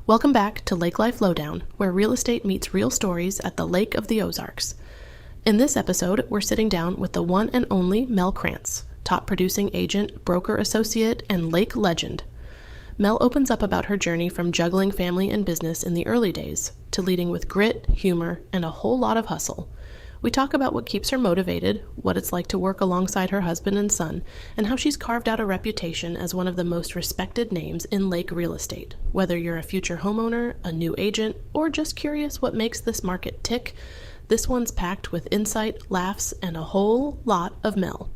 Welcome back to Lake Life Lowdown, where real estate meets real stories at the Lake of the Ozarks. In this episode, we're sitting down with the one and only Mel Krantz, top producing agent, broker associate, and lake legend. Mel opens up about her journey from juggling family and business in the early days to leading with grit, humor, and a whole lot of hustle. We talk about what keeps her motivated, what it's like to work alongside her husband and son, and how she's carved out a reputation as one of the most respected names in lake real estate. Whether you're a future homeowner, a new agent, or just curious what makes this market tick, this one's packed with insight, laughs, and a whole lot of Mel.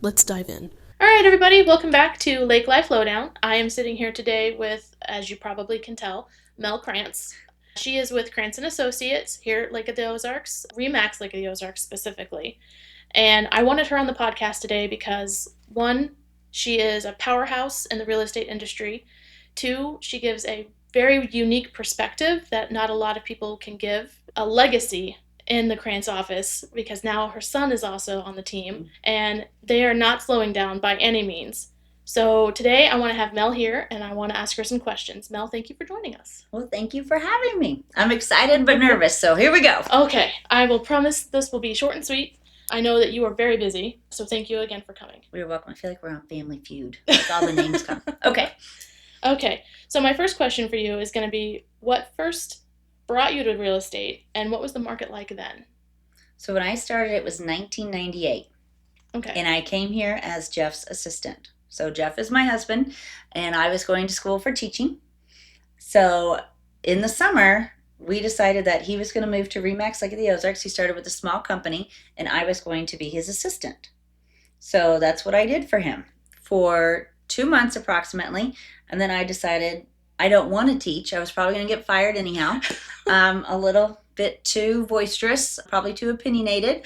Let's dive in. All right, everybody, welcome back to Lake Life Lowdown. I am sitting here today with, as you probably can tell, Mel Krantz. She is with Krantz & Associates here at Lake of the Ozarks, RE/MAX Lake of the Ozarks specifically. And I wanted her on the podcast today because, one, she is a powerhouse in the real estate industry. Two, she gives a very unique perspective that not a lot of people can give, a legacy in the Krantz office, because now her son is also on the team, and they are not slowing down by any means. So today I want to have Mel here, and I want to ask her some questions. Mel, thank you for joining us. Well, thank you for having me. I'm excited but nervous, so here we go. Okay, I will promise this will be short and sweet. I know that you are very busy, so thank you again for coming. You're welcome. I feel like we're on Family Feud with all the names come. Okay, so my first question for you is going to be, what first brought you to real estate, and what was the market like then? So when I started, it was 1998. Okay. And I came here as Jeff's assistant. So Jeff is my husband, and I was going to school for teaching. So in the summer, we decided that he was going to move to RE/MAX Lake of the Ozarks. He started with a small company, and I was going to be his assistant. So that's what I did for him for 2 months approximately. And then I decided I don't want to teach. I was probably going to get fired anyhow. A little bit too boisterous, probably too opinionated.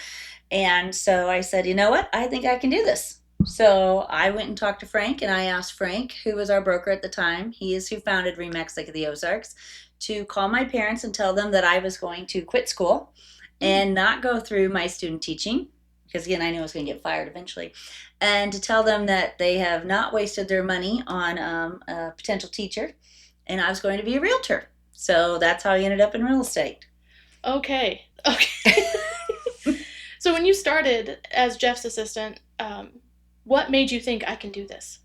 And so I said, you know what? I think I can do this. So I went and talked to Frank, and I asked Frank, who was our broker at the time, he is who founded RE/MAX Lake of the Ozarks, to call my parents and tell them that I was going to quit school and not go through my student teaching, because again, I knew I was going to get fired eventually, and to tell them that they have not wasted their money on a potential teacher, and I was going to be a realtor. So that's how I ended up in real estate. Okay. So when you started as Jeff's assistant, what made you think I can do this?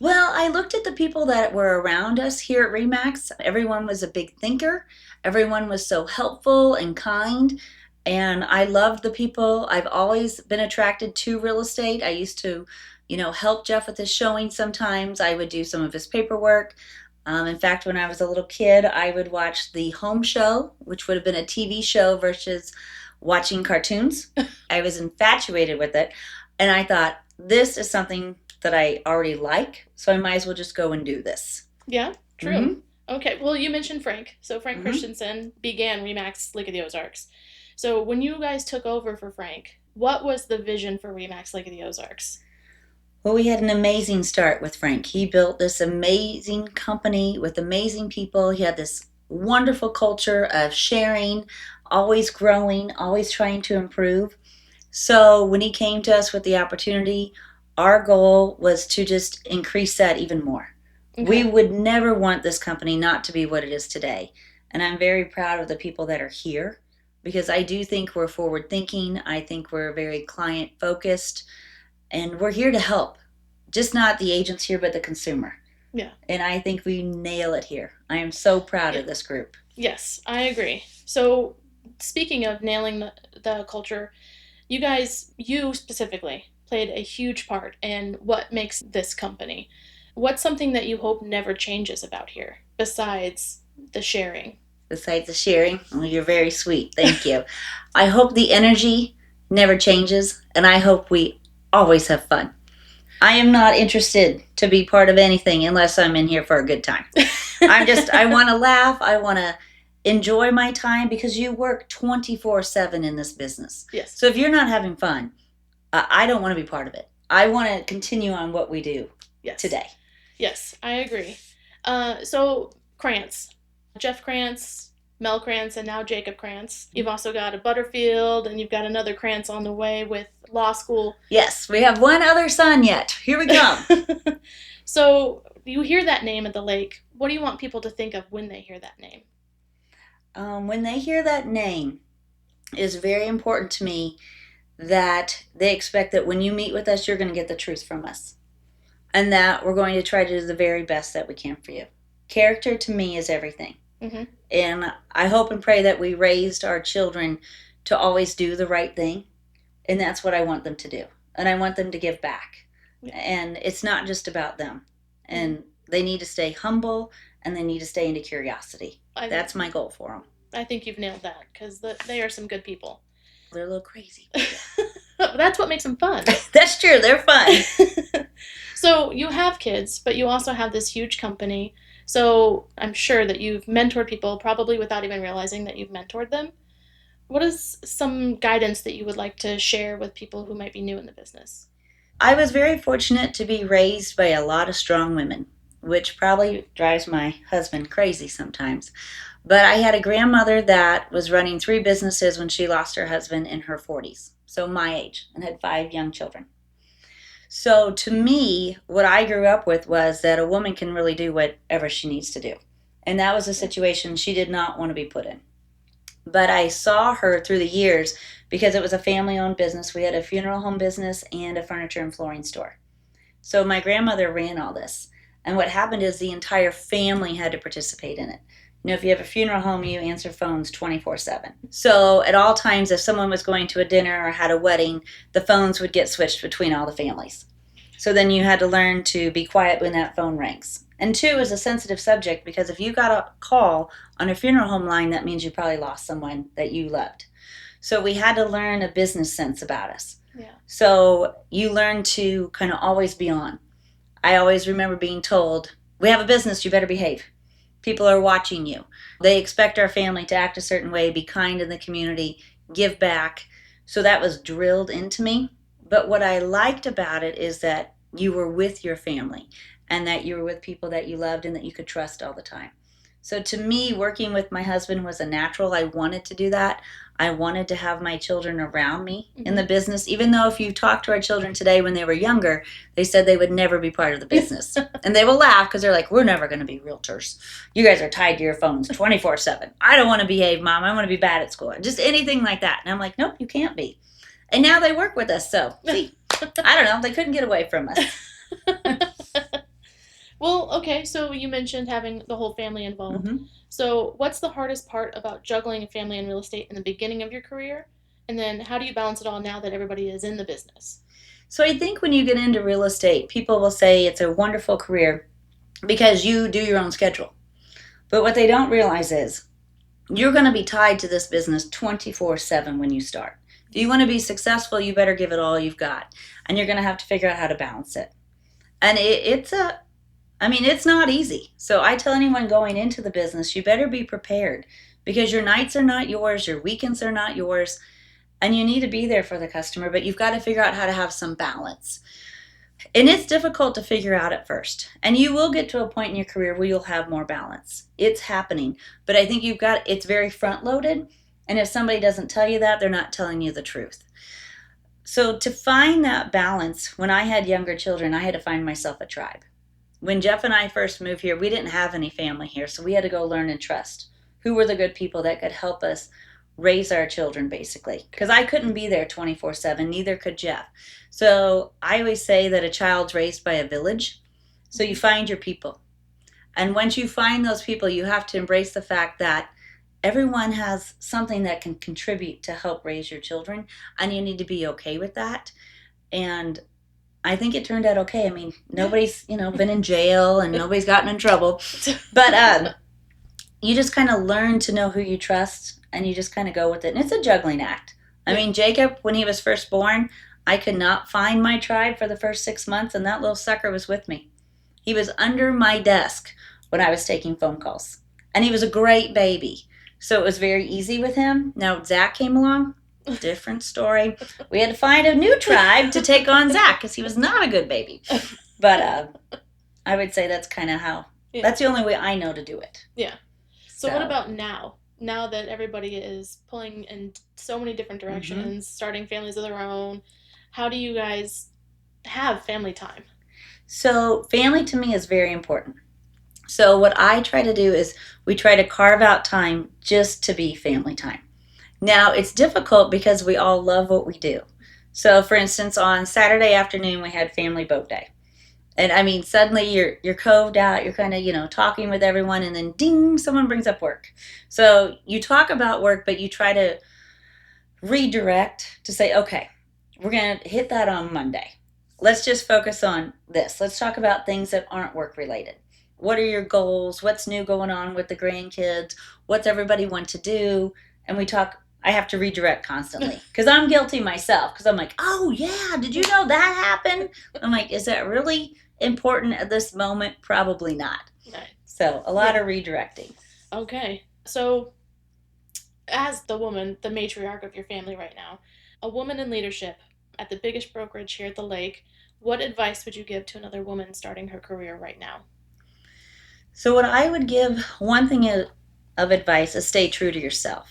Well, I looked at the people that were around us here at RE/MAX. Everyone was a big thinker. Everyone was so helpful and kind. And I loved the people. I've always been attracted to real estate. I used to, help Jeff with his showing sometimes. I would do some of his paperwork. In fact, when I was a little kid, I would watch the home show, which would have been a TV show versus watching cartoons. I was infatuated with it. And I thought, this is something that I already like, so I might as well just go and do this. Yeah, true. Mm-hmm. Okay, well, you mentioned Frank. So Frank Christensen began RE/MAX Lake of the Ozarks. So when you guys took over for Frank, what was the vision for RE/MAX Lake of the Ozarks? Well, we had an amazing start with Frank. He built this amazing company with amazing people. He had this wonderful culture of sharing, always growing, always trying to improve. So when he came to us with the opportunity, our goal was to just increase that even more. Okay. We would never want this company not to be what it is today. And I'm very proud of the people that are here, because I do think we're forward thinking. I think we're very client focused, and we're here to help. Just not the agents here, but the consumer. Yeah. And I think we nail it here. I am so proud of this group. Yes, I agree. So speaking of nailing the culture, you specifically, played a huge part in what makes this company. What's something that you hope never changes about here, besides the sharing? Besides the sharing? Well, you're very sweet. Thank you. I hope the energy never changes, and I hope we always have fun. I am not interested to be part of anything unless I'm in here for a good time. I want to laugh. I want to enjoy my time, because you work 24/7 in this business. Yes. So if you're not having fun, I don't want to be part of it. I want to continue on what we do today. Yes, I agree. So Krantz, Jeff Krantz, Mel Krantz and now Jacob Krantz. You've also got a Butterfield, and you've got another Krantz on the way with law school. Yes, we have one other son yet. Here we come. So you hear that name at the lake. What do you want people to think of when they hear that name? When they hear that name, it's very important to me that they expect that when you meet with us, you're going to get the truth from us. And that we're going to try to do the very best that we can for you. Character to me is everything. Mm-hmm. And I hope and pray that we raised our children to always do the right thing. And that's what I want them to do. And I want them to give back. And it's not just about them. And they need to stay humble, and they need to stay into curiosity. That's my goal for them. I think you've nailed that, because they are some good people. They're a little crazy. That's what makes them fun. That's true. They're fun. So you have kids, but you also have this huge company. So I'm sure that you've mentored people, probably without even realizing that you've mentored them. What is some guidance that you would like to share with people who might be new in the business? I was very fortunate to be raised by a lot of strong women, which probably drives my husband crazy sometimes. But I had a grandmother that was running 3 businesses when she lost her husband in her 40s, so my age, and had 5 young children. So to me, what I grew up with was that a woman can really do whatever she needs to do. And that was a situation she did not want to be put in. But I saw her through the years because it was a family-owned business. We had a funeral home business and a furniture and flooring store. So my grandmother ran all this. And what happened is the entire family had to participate in it. You know, if you have a funeral home, you answer phones 24/7. So at all times, if someone was going to a dinner or had a wedding, the phones would get switched between all the families. So then you had to learn to be quiet when that phone rings. And 2 is a sensitive subject, because if you got a call on a funeral home line, that means you probably lost someone that you loved. So we had to learn a business sense about us. Yeah. So you learn to kind of always be on. I always remember being told, we have a business, you better behave. People are watching you. They expect our family to act a certain way, be kind in the community, give back. So that was drilled into me. But what I liked about it is that you were with your family, and that you were with people that you loved and that you could trust all the time. So to me, working with my husband was a natural. I wanted to do that. I wanted to have my children around me in the business, even though if you talk to our children today when they were younger, they said they would never be part of the business. And they will laugh because they're like, we're never going to be realtors. You guys are tied to your phones 24/7. I don't want to behave, Mom. I want to be bad at school. Just anything like that. And I'm like, nope, you can't be. And now they work with us. So, see, I don't know. They couldn't get away from us. Well, okay, so you mentioned having the whole family involved. Mm-hmm. So what's the hardest part about juggling family and real estate in the beginning of your career? And then how do you balance it all now that everybody is in the business? So I think when you get into real estate, people will say it's a wonderful career because you do your own schedule. But what they don't realize is you're going to be tied to this business 24/7 when you start. If you want to be successful, you better give it all you've got. And you're going to have to figure out how to balance it. And it's not easy. So I tell anyone going into the business, you better be prepared, because your nights are not yours, your weekends are not yours, and you need to be there for the customer, but you've got to figure out how to have some balance. And it's difficult to figure out at first. And you will get to a point in your career where you'll have more balance. It's happening. But I think it's very front loaded. And if somebody doesn't tell you that, they're not telling you the truth. So to find that balance, when I had younger children, I had to find myself a tribe. When Jeff and I first moved here, we didn't have any family here, so we had to go learn and trust who were the good people that could help us raise our children, basically. Because I couldn't be there 24/7, neither could Jeff. So I always say that a child's raised by a village. So you find your people. And once you find those people, you have to embrace the fact that everyone has something that can contribute to help raise your children, and you need to be okay with that. And I think it turned out okay. I mean, nobody's, been in jail and nobody's gotten in trouble. But you just kind of learn to know who you trust, and you just kind of go with it. And it's a juggling act. I mean, Jacob, when he was first born, I could not find my tribe for the first 6 months, and that little sucker was with me. He was under my desk when I was taking phone calls. And he was a great baby. So it was very easy with him. Now, Zach came along. Different story. We had to find a new tribe to take on Zach because he was not a good baby. But I would say that's kind of how, that's the only way I know to do it. Yeah. So what about now? now that everybody is pulling in so many different directions, starting families of their own, how do you guys have family time? So, family to me is very important. So, what I try to do is we try to carve out time just to be family time. Now, it's difficult because we all love what we do. So, for instance, on Saturday afternoon, we had family boat day. And I mean, suddenly you're coved out, you're kind of, talking with everyone, and then ding, someone brings up work. So, you talk about work, but you try to redirect to say, okay, we're going to hit that on Monday. Let's just focus on this. Let's talk about things that aren't work related. What are your goals? What's new going on with the grandkids? What's everybody want to do? And we talk. I have to redirect constantly because I'm guilty myself because I'm like, oh yeah, did you know that happened? I'm like, is that really important at this moment? Probably not. Right. So a lot of redirecting. Okay. So as the woman, the matriarch of your family right now, a woman in leadership at the biggest brokerage here at the lake, what advice would you give to another woman starting her career right now? So, what I would give one thing of advice is stay true to yourself.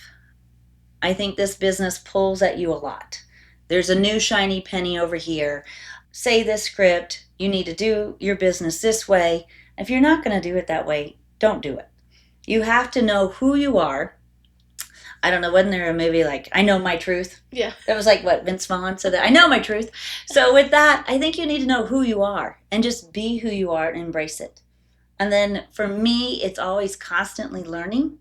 I think this business pulls at you a lot. There's a new shiny penny over here. Say this script. You need to do your business this way. If you're not going to do it that way, don't do it. You have to know who you are. I don't know, wasn't there a movie like I Know My Truth? Yeah. That was like what Vince Vaughn said, that I know my truth. So with that, I think you need to know who you are and just be who you are and embrace it. And then for me, it's always constantly learning.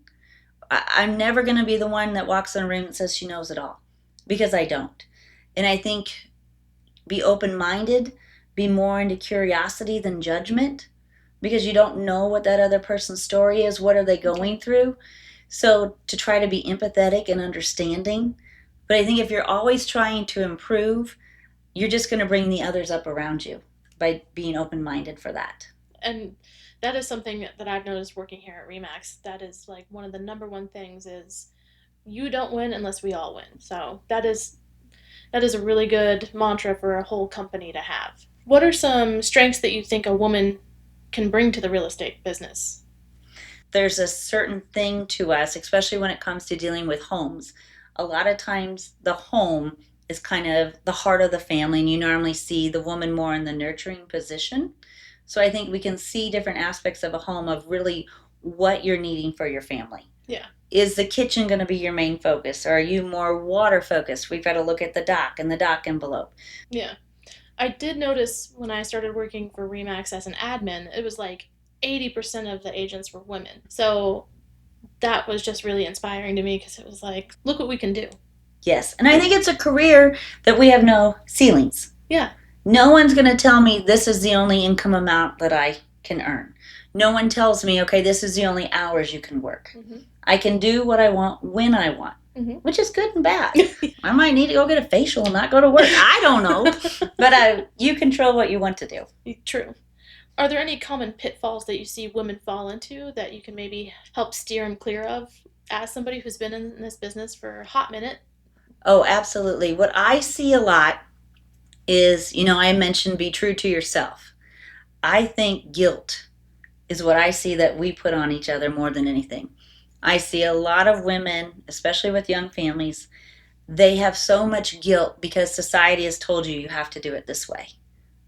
I'm never going to be the one that walks in a room and says she knows it all because I don't. And I think be open minded, be more into curiosity than judgment because you don't know what that other person's story is. What are they going through? So to try to be empathetic and understanding. But I think if you're always trying to improve, you're just going to bring the others up around you by being open minded for that. And that is something that I've noticed working here at Remax. That is like one of the number one things is you don't win unless we all win. So that is a really good mantra for a whole company to have. What are some strengths that you think a woman can bring to the real estate business? There's a certain thing to us, especially when it comes to dealing with homes. A lot of times, the home is kind of the heart of the family, and you normally see the woman more in the nurturing position. So I think we can see different aspects of a home of really what you're needing for your family. Yeah. Is the kitchen going to be your main focus, or are you more water focused? We've got to look at the dock and the dock envelope. Yeah. I did notice when I started working for Remax as an admin, it was like 80% of the agents were women. So that was just really inspiring to me because it was like, look what we can do. Yes. And I think it's a career that we have no ceilings. Yeah. No one's going to tell me this is the only income amount that I can earn. No one tells me, okay, this is the only hours you can work. Mm-hmm. I can do what I want when I want, which is good and bad. I might need to go get a facial and not go to work. I don't know. But you control what you want to do. True. Are there any common pitfalls that you see women fall into that you can maybe help steer them clear of as somebody who's been in this business for a hot minute? Oh, absolutely. What I see a lot is, I mentioned be true to yourself. I think guilt is what I see that we put on each other more than anything. I see a lot of women, especially with young families, they have so much guilt because society has told you have to do it this way,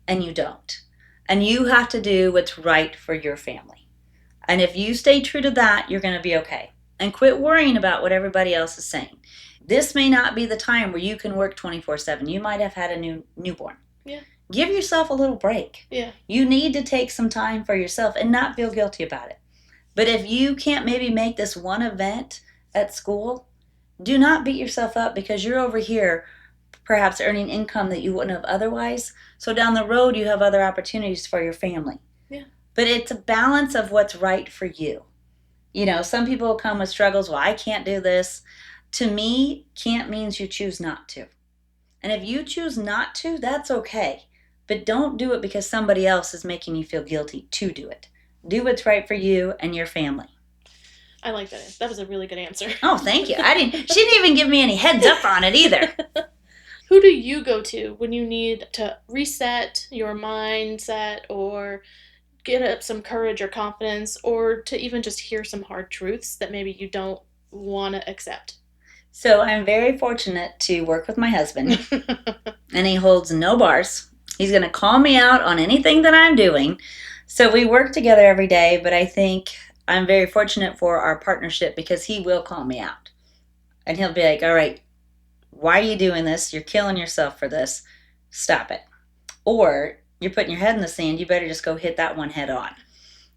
and you don't. And you have to do what's right for your family. And if you stay true to that, you're going to be okay. And quit worrying about what everybody else is saying. This may not be the time where you can work 24/7. You might have had a newborn. Yeah. Give yourself a little break. Yeah. You need to take some time for yourself and not feel guilty about it. But if you can't maybe make this one event at school, do not beat yourself up because you're over here perhaps earning income that you wouldn't have otherwise. So down the road, you have other opportunities for your family. Yeah. But it's a balance of what's right for you. Some people come with struggles. Well, I can't do this. To me, can't means you choose not to. And if you choose not to, that's okay. But don't do it because somebody else is making you feel guilty to do it. Do what's right for you and your family. I like that. That was a really good answer. Oh, thank you. She didn't even give me any heads up on it either. Who do you go to when you need to reset your mindset or get up some courage or confidence or to even just hear some hard truths that maybe you don't want to accept? So I'm very fortunate to work with my husband, and he holds no bars. He's going to call me out on anything that I'm doing. So we work together every day, but I think I'm very fortunate for our partnership because he will call me out. And he'll be like, all right, why are you doing this? You're killing yourself for this. Stop it. Or you're putting your head in the sand. You better just go hit that one head on.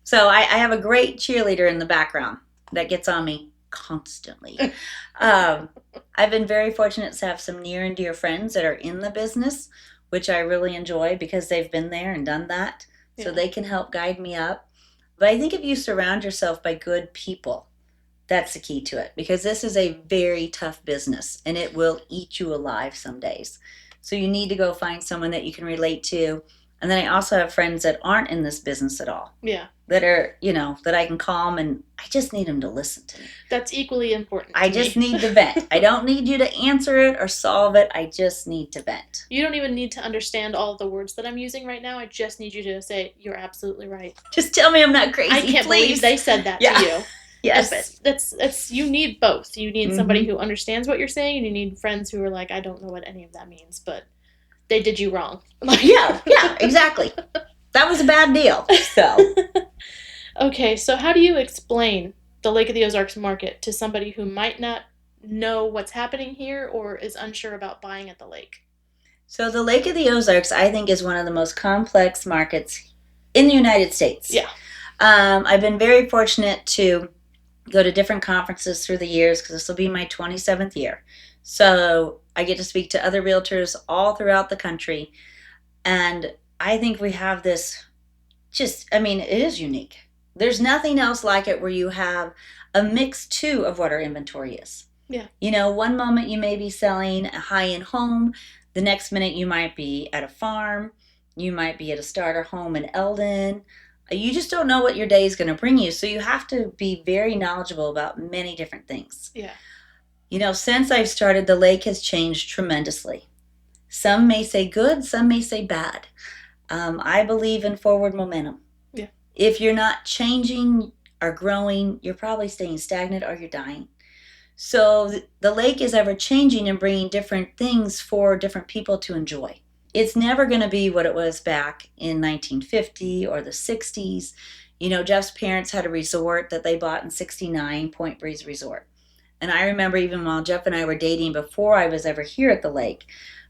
So I have a great cheerleader in the background that gets on me constantly. I've been very fortunate to have some near and dear friends that are in the business, which I really enjoy because they've been there and done that. So Yeah. they can help guide me up. But I think if you surround yourself by good people, that's the key to it, because this is a very tough business and it will eat you alive some days. So you need to go find someone that you can relate to. And then I also have friends that aren't in this business at all. Yeah. That are, that I can call them, and I just need them to listen to me. That's equally important. I just need to vent. I don't need you to answer it or solve it. I just need to vent. You don't even need to understand all of the words that I'm using right now. I just need you to say, you're absolutely right. Just tell me I'm not crazy, I can't believe they said that to you. Yes. That's you need both. You need somebody who understands what you're saying, and you need friends who are like, I don't know what any of that means, but they did you wrong. Yeah, exactly. That was a bad deal. So. Okay, so how do you explain the Lake of the Ozarks market to somebody who might not know what's happening here or is unsure about buying at the lake? So the Lake of the Ozarks, I think, is one of the most complex markets in the United States. Yeah. I've been very fortunate to go to different conferences through the years because this will be my 27th year. So I get to speak to other realtors all throughout the country. And I think we have this it is unique. There's nothing else like it where you have a mix too of what our inventory is. Yeah. One moment you may be selling a high-end home. The next minute you might be at a farm. You might be at a starter home in Eldon. You just don't know what your day is going to bring you. So you have to be very knowledgeable about many different things. Yeah. Since I've started, the lake has changed tremendously. Some may say good, some may say bad. I believe in forward momentum. Yeah. If you're not changing or growing, you're probably staying stagnant or you're dying. So the lake is ever changing and bringing different things for different people to enjoy. It's never going to be what it was back in 1950 or the 60s. Jeff's parents had a resort that they bought in 69, Point Breeze Resort. And I remember even while Jeff and I were dating before I was ever here at the lake,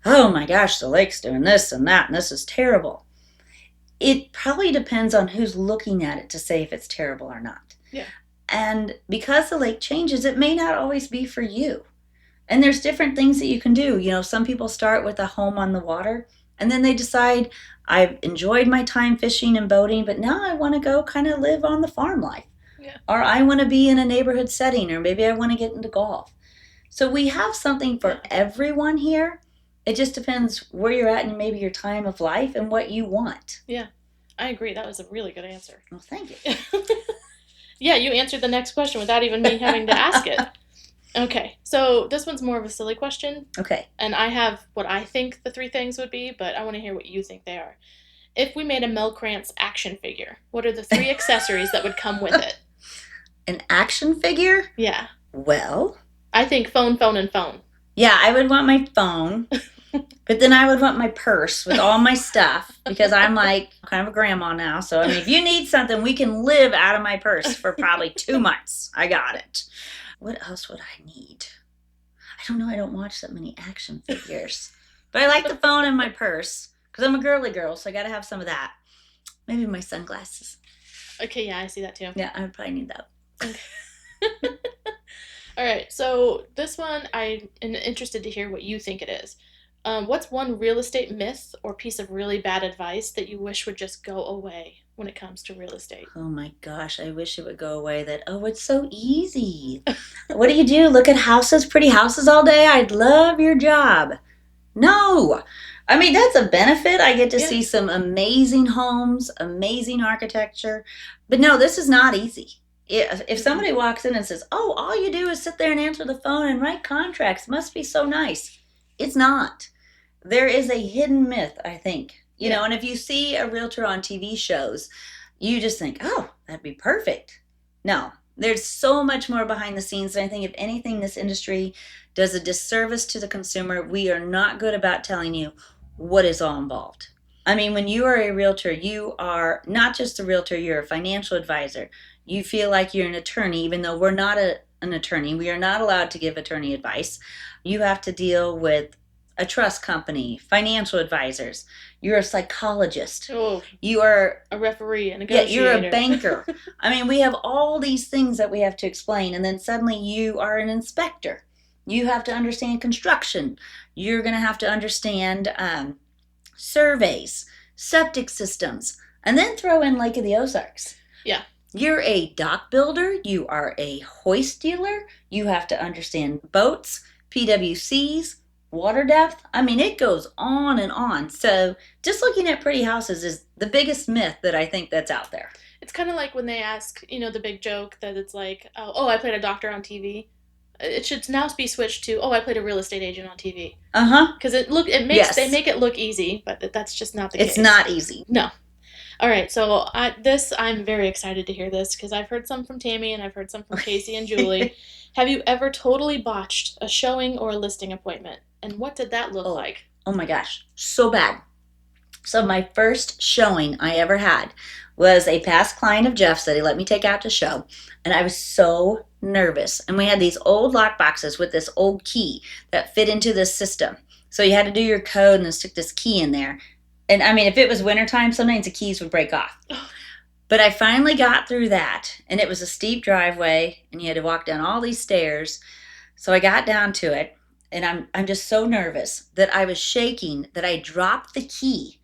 oh my gosh, the lake's doing this and that, and this is terrible. It probably depends on who's looking at it to say if it's terrible or not. Yeah. And because the lake changes, it may not always be for you. And there's different things that you can do. Some people start with a home on the water, and then they decide, I've enjoyed my time fishing and boating, but now I want to go kind of live on the farm life. Yeah. Or I want to be in a neighborhood setting, or maybe I want to get into golf. So we have something for everyone here. It just depends where you're at and maybe your time of life and what you want. Yeah, I agree. That was a really good answer. Well, thank you. Yeah, you answered the next question without even me having to ask it. Okay, so this one's more of a silly question. Okay. And I have what I think the 3 things would be, but I want to hear what you think they are. If we made a Mel Krantz action figure, what are the 3 accessories that would come with it? An action figure? Yeah. Well, I think phone, and phone. Yeah, I would want my phone, but then I would want my purse with all my stuff because I'm like kind of a grandma now. So, if you need something, we can live out of my purse for probably 2 months. I got it. What else would I need? I don't know. I don't watch that many action figures, but I like the phone and my purse because I'm a girly girl, so I got to have some of that. Maybe my sunglasses. Okay, yeah, I see that too. Yeah, I would probably need that. Okay. All right, so this one, I'm interested to hear what you think it is. What's one real estate myth or piece of really bad advice that you wish would just go away when it comes to real estate? Oh my gosh, I wish it would go away that, it's so easy. What do? Look at houses, pretty houses all day? I'd love your job. No. That's a benefit. I get to see some amazing homes, amazing architecture. But no, this is not easy. If somebody walks in and says, all you do is sit there and answer the phone and write contracts, must be so nice. It's not. There is a hidden myth, I think. And if you see a realtor on TV shows, you just think, that'd be perfect. No, There's so much more behind the scenes. And I think if anything, this industry does a disservice to the consumer. We are not good about telling you what is all involved. I mean, when you are a realtor, you are not just a realtor, you're a financial advisor. You feel like you're an attorney, even though we're not an attorney. We are not allowed to give attorney advice. You have to deal with a trust company, financial advisors. You're a psychologist. Oh, you are a referee, a negotiator. Yeah, you're a banker. I mean, we have all these things that we have to explain, and then suddenly you are an inspector. You have to understand construction. You're going to have to understand surveys, septic systems, and then throw in Lake of the Ozarks. Yeah. You're a dock builder. You are a hoist dealer. You have to understand boats, PWCs, water depth. I mean, it goes on and on. So just looking at pretty houses is the biggest myth that I think that's out there. It's kind of like when they ask, the big joke that it's like, oh, I played a doctor on TV. It should now be switched to, oh, I played a real estate agent on TV. Because they make it look easy, but that's just not the case. It's not easy. No. All right, so I'm very excited to hear this because I've heard some from Tammy and I've heard some from Casey and Julie. Have you ever totally botched a showing or a listing appointment? And what did that look like? Oh my gosh, so bad. So my first showing I ever had was a past client of Jeff's that he let me take out to show. And I was so nervous. And we had these old lock boxes with this old key that fit into this system. So you had to do your code and then stick this key in there. And I mean, if it was wintertime, sometimes the keys would break off. But I finally got through that. And it was a steep driveway. And you had to walk down all these stairs. So I got down to it. And I'm just so nervous that I was shaking that I dropped the key.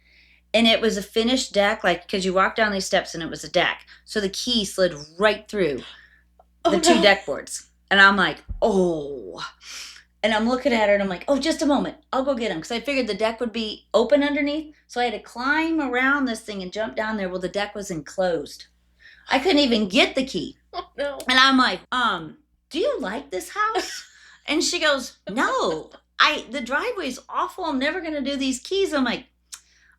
And it was a finished deck, because you walk down these steps and it was a deck. So the key slid right through the two deck boards. And I'm like, oh. And I'm looking at her and I'm like, oh, just a moment. I'll go get him. Because I figured the deck would be open underneath. So I had to climb around this thing and jump down there. Well, the deck was enclosed. I couldn't even get the key. Oh, no. And I'm like, do you like this house? And she goes, no. The driveway's awful. I'm never going to do these keys. I'm like,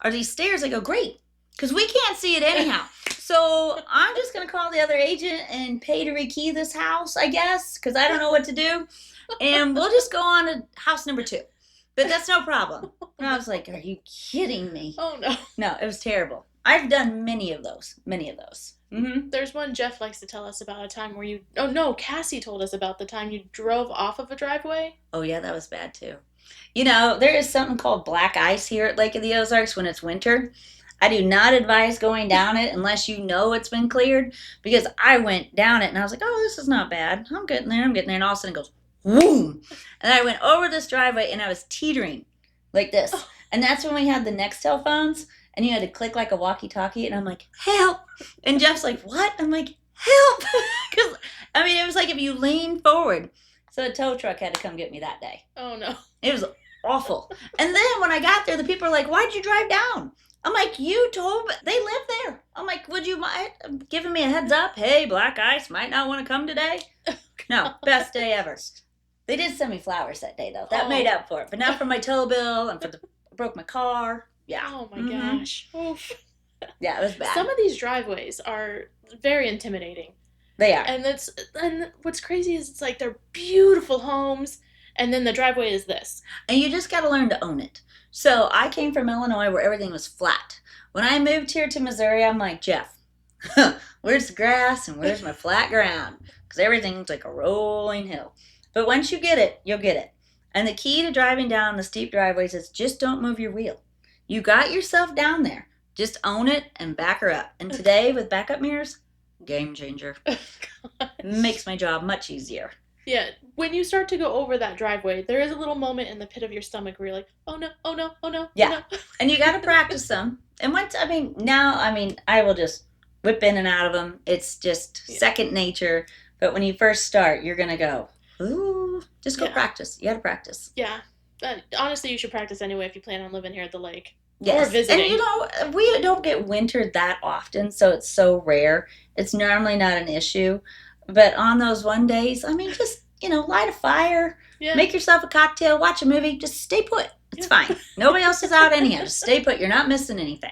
are these stairs? I go, great. Because we can't see it anyhow. So I'm just going to call the other agent and pay to rekey this house, I guess. Because I don't know what to do. And we'll just go on to house number 2. But that's no problem. And I was like, are you kidding me? Oh, no. No, it was terrible. I've done many of those. Mm-hmm. There's one Jeff likes to tell us about a time where Cassie told us about the time you drove off of a driveway. Oh, yeah, that was bad, too. There is something called black ice here at Lake of the Ozarks when it's winter. I do not advise going down it unless you know it's been cleared, because I went down it and I was like, oh, this is not bad. I'm getting there. And all of a sudden it goes, boom. And I went over this driveway and I was teetering like this. Oh. And that's when we had the Nextel phones and you had to click like a walkie-talkie. And I'm like, help. And Jeff's like, what? I'm like, help. Because, it was like if you lean forward. So a tow truck had to come get me that day. Oh, no. It was awful. And then when I got there, the people are like, why'd you drive down? I'm like, you told me they live there. I'm like, would you mind giving me a heads up? Hey, black ice might not want to come today. No, best day ever. They did send me flowers that day, though. That made up for it. But not for my tow bill and broke my car. Yeah. Oh, my gosh. Oof. Yeah, it was bad. Some of these driveways are very intimidating. They are. And what's crazy is it's like they're beautiful homes, and then the driveway is this. And you just got to learn to own it. So I came from Illinois where everything was flat. When I moved here to Missouri, I'm like, Jeff, where's the grass and where's my flat ground? Because everything's like a rolling hill. But once you get it, you'll get it. And the key to driving down the steep driveways is just don't move your wheel. You got yourself down there. Just own it and back her up. And today with backup mirrors, game changer. Makes my job much easier. Yeah, when you start to go over that driveway, there is a little moment in the pit of your stomach where you're like, oh no, oh no, oh no. Yeah, oh no. And you got to practice them. And now I will just whip in and out of them. It's just second nature. But when you first start, you're going to go, ooh, just go practice. You got to practice. Yeah. Honestly, you should practice anyway if you plan on living here at the lake. Yes. Or visiting. And we don't get wintered that often, so it's so rare. It's normally not an issue. But on those one days, just, light a fire, make yourself a cocktail, watch a movie, just stay put. It's fine. Nobody else is out anyhow. Just stay put. You're not missing anything.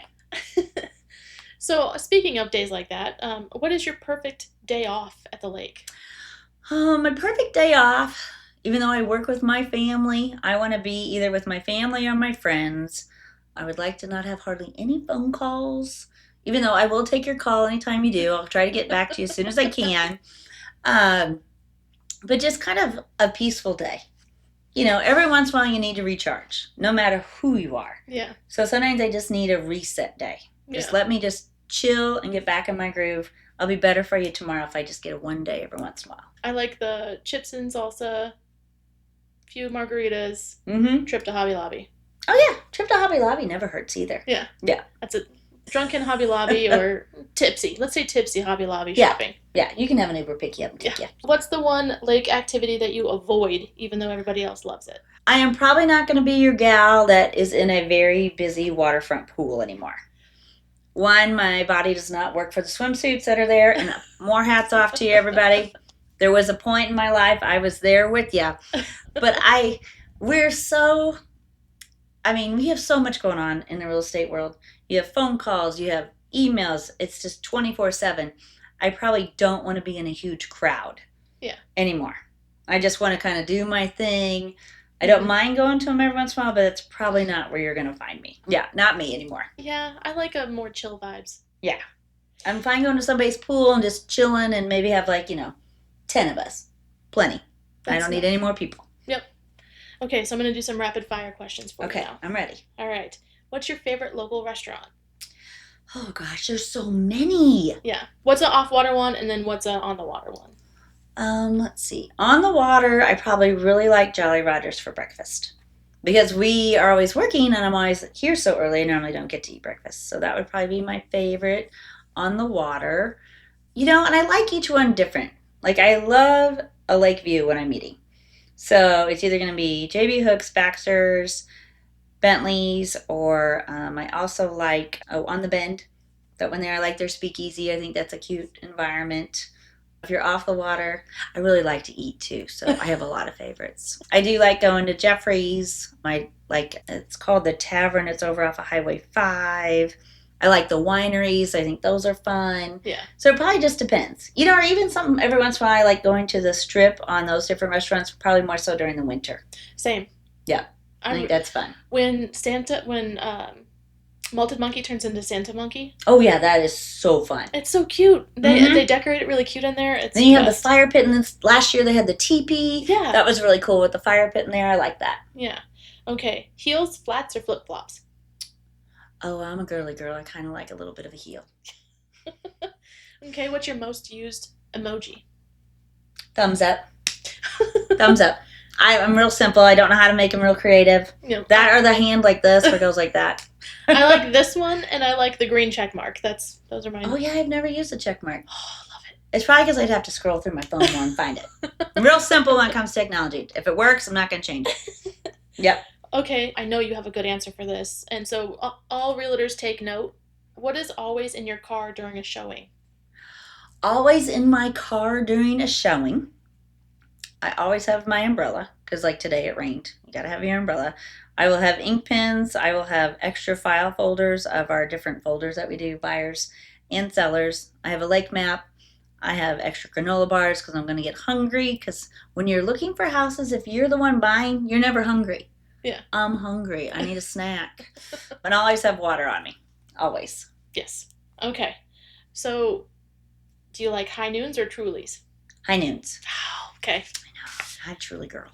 So, speaking of days like that, what is your perfect day off at the lake? My perfect day off, even though I work with my family, I want to be either with my family or my friends. I would like to not have hardly any phone calls, even though I will take your call anytime you do. I'll try to get back to you as soon as I can. Um, but just kind of a peaceful day. Every once in a while you need to recharge, no matter who you are. Yeah. So sometimes I just need a reset day. Just let me just chill and get back in my groove. I'll be better for you tomorrow if I just get a one day every once in a while. I like the chips and salsa, few margaritas, Mm-hmm. trip to Hobby Lobby. Oh yeah, trip to Hobby Lobby never hurts either. Yeah. Yeah. That's a drunken Hobby Lobby or tipsy. Let's say tipsy Hobby Lobby Yeah. shopping. Yeah, you can have an Uber pick you up and take you. What's the one lake activity that you avoid even though everybody else loves it? I am probably not going to be your gal that is in a very busy waterfront pool anymore. One, my body does not work for the swimsuits that are there, and more hats off to you, everybody. There was a point in my life I was there with you, but we have so much going on in the real estate world. You have phone calls, you have emails. It's just 24/7. I probably don't want to be in a huge crowd anymore. I just want to kind of do my thing. I don't mind going to them every once in a while, but it's probably not where you're going to find me. Yeah, not me anymore. Yeah, I like a more chill vibes. Yeah. I'm fine going to somebody's pool and just chilling and maybe have 10 of us. Plenty. I don't need any more people. Yep. Okay, so I'm going to do some rapid fire questions for you now. Okay, I'm ready. All right. What's your favorite local restaurant? Oh gosh, there's so many. Yeah. What's an off-water one and then what's an on-the-water one? Let's see. On the water, I probably really like Jolly Rogers for breakfast. Because we are always working and I'm always here so early, I normally don't get to eat breakfast. So that would probably be my favorite on the water. And I like each one different. Like I love a lake view when I'm eating. So it's either going to be J.B. Hook's, Baxter's, Bentley's, or I also like On the Bend. That when they're like their speakeasy, I think that's a cute environment. If you're off the water, I really like to eat too, so I have a lot of favorites. I do like going to Jeffrey's. It's called the Tavern. It's over off of Highway 5. I like the wineries. I think those are fun. Yeah. So it probably just depends. Or even something every once in a while I like going to the Strip on those different restaurants, probably more so during the winter. Same. Yeah. I think that's fun. When Malted Monkey turns into Santa Monkey. Oh yeah, that is so fun. It's so cute. They decorate it really cute in there. Then you have the fire pit, and then last year they had the teepee. Yeah. That was really cool with the fire pit in there. I like that. Yeah. Okay. Heels, flats, or flip-flops? Oh, I'm a girly girl. I kind of like a little bit of a heel. Okay, what's your most used emoji? Thumbs up. Thumbs up. I'm real simple. I don't know how to make them real creative. That or the hand like this or goes like that. I like this one, and I like the green check mark. Those are mine. Oh, yeah, I've never used a check mark. Oh, I love it. It's probably because I'd have to scroll through my phone more and find it. I'm real simple when it comes to technology. If it works, I'm not going to change it. Yep. Okay, I know you have a good answer for this, and so all realtors take note. What is always in your car during a showing? Always in my car during a showing. I always have my umbrella, because like today it rained. You got to have your umbrella. I will have ink pens. I will have extra file folders of our different folders that we do, buyers and sellers. I have a lake map. I have extra granola bars because I'm going to get hungry, because when you're looking for houses, if you're the one buying, you're never hungry. Yeah. I'm hungry. I need a snack. But I always have water on me. Always. Yes. Okay. So, do you like high noons or Trulies? High noons. Oh, okay. I know. High truly girl.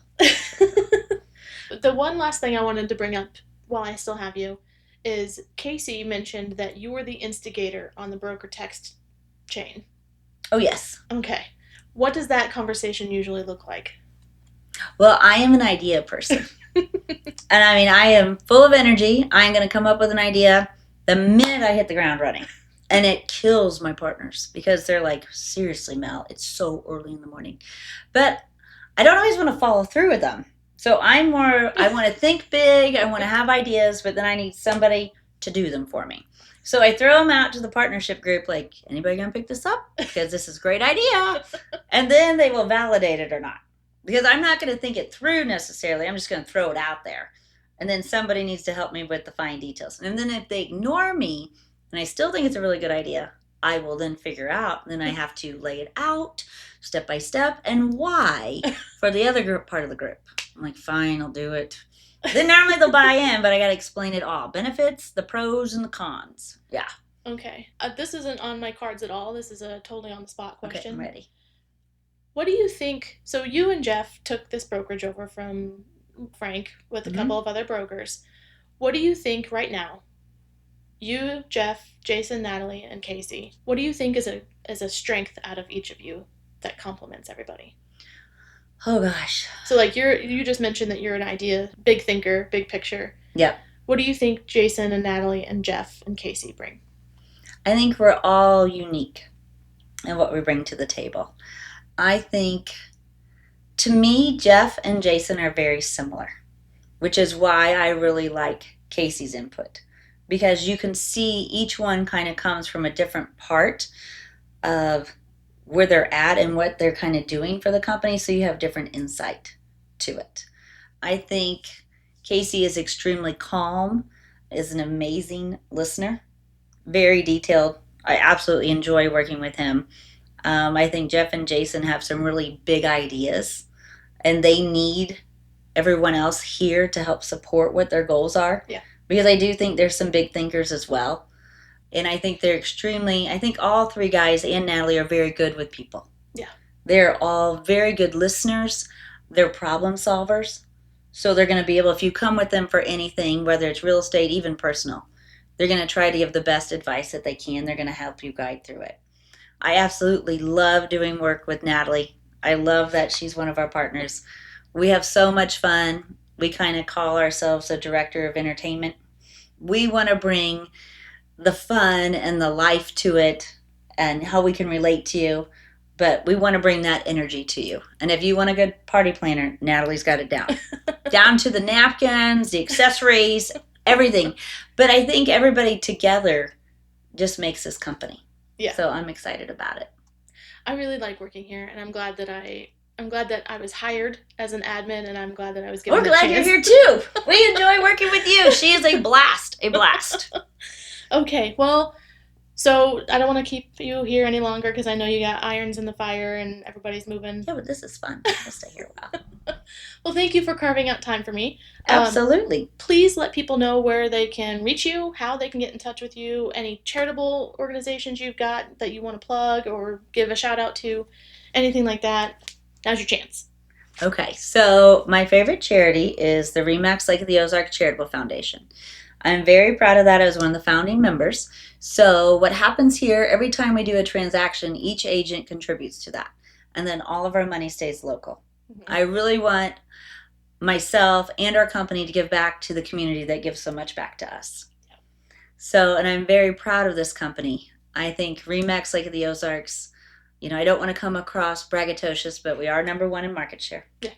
The one last thing I wanted to bring up while I still have you is Casey mentioned that you were the instigator on the broker text chain. Oh, yes. Okay. What does that conversation usually look like? Well, I am an idea person. And I am full of energy. I'm going to come up with an idea the minute I hit the ground running. And it kills my partners because they're like, seriously, Mel, it's so early in the morning. But I don't always want to follow through with them. So I want to think big. I want to have ideas, but then I need somebody to do them for me. So I throw them out to the partnership group, like, anybody going to pick this up? Because this is a great idea. And then they will validate it or not. Because I'm not going to think it through necessarily. I'm just going to throw it out there. And then somebody needs to help me with the fine details. And then if they ignore me, and I still think it's a really good idea, I will then figure out, then I have to lay it out step by step and why for the other part of the group. I'm like, fine, I'll do it. Then normally they'll buy in, but I got to explain it all. Benefits, the pros, and the cons. Yeah. Okay. This isn't on my cards at all. This is a totally on the spot question. Okay, I'm ready. What do you think? So you and Jeff took this brokerage over from Frank with a couple of other brokers. What do you think right now? You, Jeff, Jason, Natalie, and Casey. What do you think is a strength out of each of you that complements everybody? Oh gosh. So like you just mentioned that you're an idea, big thinker, big picture. Yep. What do you think Jason and Natalie and Jeff and Casey bring? I think we're all unique in what we bring to the table. I think, to me, Jeff and Jason are very similar, which is why I really like Casey's input, because you can see each one kind of comes from a different part of where they're at and what they're kind of doing for the company, so you have different insight to it. I think Casey is extremely calm, is an amazing listener, very detailed. I absolutely enjoy working with him. I think Jeff and Jason have some really big ideas, and they need everyone else here to help support what their goals are. Yeah. Because I do think there's some big thinkers as well. And I think I think all three guys and Natalie are very good with people. Yeah. They're all very good listeners. They're problem solvers. So they're going to be able, if you come with them for anything, whether it's real estate, even personal, they're going to try to give the best advice that they can. They're going to help you guide through it. I absolutely love doing work with Natalie. I love that she's one of our partners. We have so much fun. We kind of call ourselves a director of entertainment. We want to bring the fun and the life to it and how we can relate to you, but we want to bring that energy to you. And if you want a good party planner, Natalie's got it down. Down to the napkins, the accessories, everything. But I think everybody together just makes this company. Yeah. So I'm excited about it. I really like working here, and I'm glad that I was hired as an admin, and I'm glad that I was given We're the glad chance. you're here too. We enjoy working with you. She is a blast. A blast. Okay, well, so I don't want to keep you here any longer because I know you got irons in the fire and everybody's moving. Yeah, but this is fun. I'll stay here a while. Well, thank you for carving out time for me. Absolutely. Please let people know where they can reach you, how they can get in touch with you, any charitable organizations you've got that you want to plug or give a shout out to, anything like that. Now's your chance. Okay, so my favorite charity is the RE/MAX Lake of the Ozarks Charitable Foundation. I'm very proud of that. I was one of the founding members. So what happens here, every time we do a transaction, each agent contributes to that. And then all of our money stays local. Mm-hmm. I really want myself and our company to give back to the community that gives so much back to us. Yeah. So, and I'm very proud of this company. I think RE/MAX Lake of the Ozarks, I don't want to come across braggadocious, but we are number one in market share. Yeah.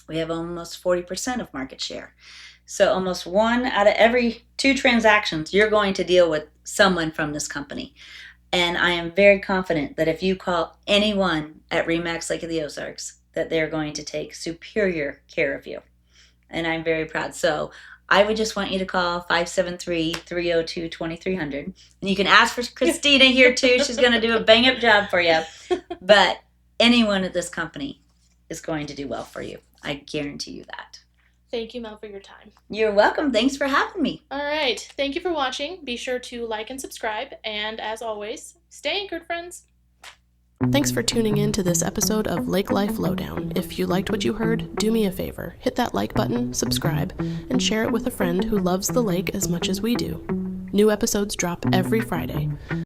We have almost 40% of market share. So almost 1 out of every 2 transactions, you're going to deal with someone from this company. And I am very confident that if you call anyone at RE/MAX Lake of the Ozarks, that they're going to take superior care of you. And I'm very proud. So I would just want you to call 573-302-2300. And you can ask for Christina here too. She's going to do a bang-up job for you. But anyone at this company is going to do well for you. I guarantee you that. Thank you, Mel, for your time. You're welcome. Thanks for having me. All right. Thank you for watching. Be sure to like and subscribe. And as always, stay anchored, friends. Thanks for tuning in to this episode of Lake Life Lowdown. If you liked what you heard, do me a favor. Hit that like button, subscribe, and share it with a friend who loves the lake as much as we do. New episodes drop every Friday.